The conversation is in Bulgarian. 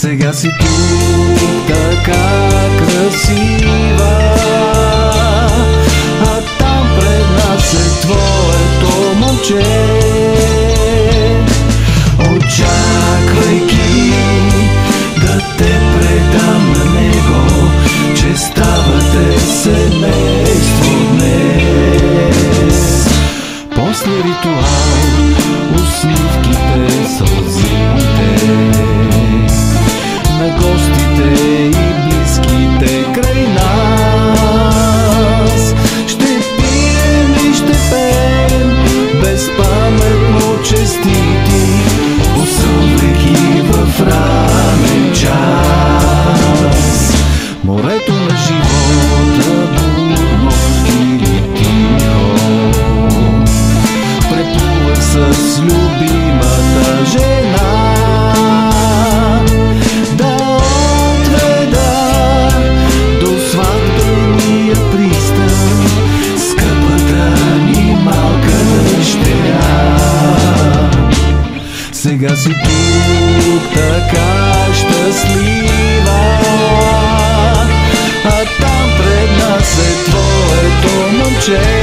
Сега си тук така красива, а там пред нас е твоето момче. Очаквайки да те предам на него, че ставате семейство днес. После ритуал, усмивките, сълзите на гостите и близките край нас. Ще пием и ще пеем безпаметно честити, посълвайки в ранен час. Морето на живота бурно или тихо преплувах с любимата жена. Да отведа до сватбения пристан скъпата ни малка дъщеря. Сега си тук така щастлива, а там пред нас е твоето момче.